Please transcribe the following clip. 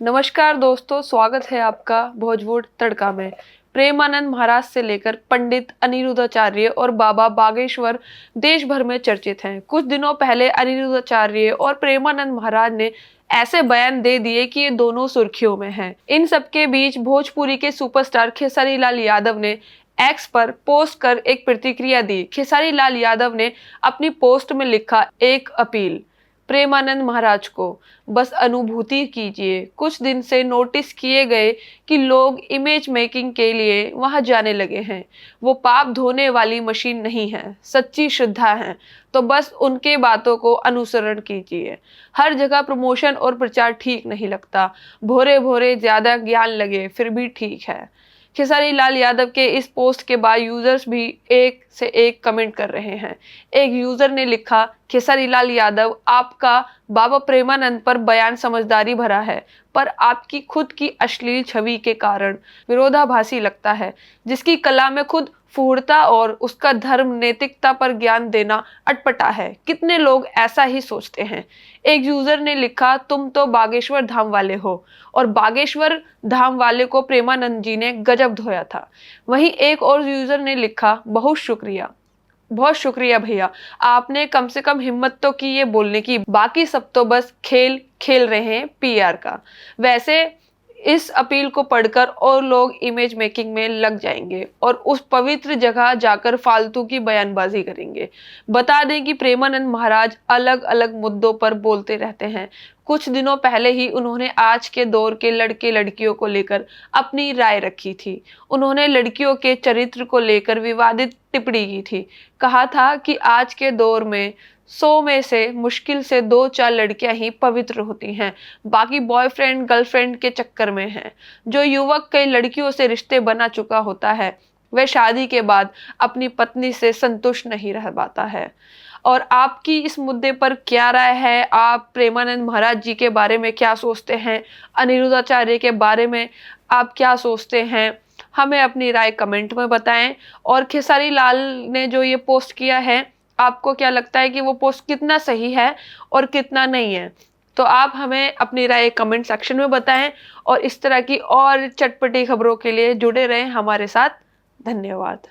नमस्कार दोस्तों, स्वागत है आपका भोजपुर तड़का में। प्रेमानंद महाराज से लेकर पंडित अनिरुद्धाचार्य और बाबा बागेश्वर देश भर में चर्चित हैं। कुछ दिनों पहले अनिरुद्धाचार्य और प्रेमानंद महाराज ने ऐसे बयान दे दिए कि ये दोनों सुर्खियों में हैं। इन सबके बीच भोजपुरी के सुपरस्टार खेसारी लाल यादव ने एक्स पर पोस्ट कर एक प्रतिक्रिया दी। खेसारी लाल यादव ने अपनी पोस्ट में लिखा, एक अपील प्रेमानंद महाराज को, बस अनुभूति कीजिए। कुछ दिन से नोटिस किए गए कि लोग इमेज मेकिंग के लिए वहां जाने लगे हैं। वो पाप धोने वाली मशीन नहीं है, सच्ची श्रद्धा है। तो बस उनके बातों को अनुसरण कीजिए। हर जगह प्रमोशन और प्रचार ठीक नहीं लगता। भोरे भोरे ज्यादा ज्ञान लगे फिर भी ठीक है। खेसारी लाल यादव के इस पोस्ट के बाद यूजर्स भी एक से एक कमेंट कर रहे हैं। एक यूजर ने लिखा, खेसारी लाल यादव, आपका बाबा प्रेमानंद पर बयान समझदारी भरा है, पर आपकी खुद की अश्लील छवि के कारण विरोधाभासी लगता है। जिसकी कला में खुद फूहड़ता और उसका धर्म नैतिकता पर ज्ञान देना अटपटा है। कितने लोग ऐसा ही सोचते हैं। एक यूजर ने लिखा, तुम तो बागेश्वर धाम वाले हो, और बागेश्वर धाम वाले को प्रेमानंद जी ने गजब धोया था। वहीं एक और यूजर ने लिखा, बहुत शुक्रिया भैया, आपने कम से कम हिम्मत तो की ये बोलने की, बाकी सब तो बस खेल खेल रहे हैं पीआर का। वैसे इस अपील को पढ़कर और लोग इमेज मेकिंग में लग जाएंगे और उस पवित्र जगह जाकर फालतू की बयानबाजी करेंगे। बता दें कि प्रेमानंद महाराज अलग अलग मुद्दों पर बोलते रहते हैं। कुछ दिनों पहले ही उन्होंने आज के दौर के लड़के लड़कियों को लेकर अपनी राय रखी थी। उन्होंने लड़कियों के चरित्र को लेकर विवादित टिप्पणी की थी। कहा था कि आज के दौर में 100 में से मुश्किल से 2-4 लड़कियां ही पवित्र होती हैं, बाकी बॉयफ्रेंड गर्लफ्रेंड के चक्कर में हैं। जो युवक कई लड़कियों से रिश्ते बना चुका होता है, वह शादी के बाद अपनी पत्नी से संतुष्ट नहीं रह पाता है। और आपकी इस मुद्दे पर क्या राय है? आप प्रेमानंद महाराज जी के बारे में क्या सोचते हैं? अनिरुद्धाचार्य के बारे में आप क्या सोचते हैं? हमें अपनी राय कमेंट में बताएं। और खेसारी लाल ने जो ये पोस्ट किया है, आपको क्या लगता है कि वो पोस्ट कितना सही है और कितना नहीं है? तो आप हमें अपनी राय कमेंट सेक्शन में बताएं और इस तरह की और चटपटी खबरों के लिए जुड़े रहें हमारे साथ। धन्यवाद।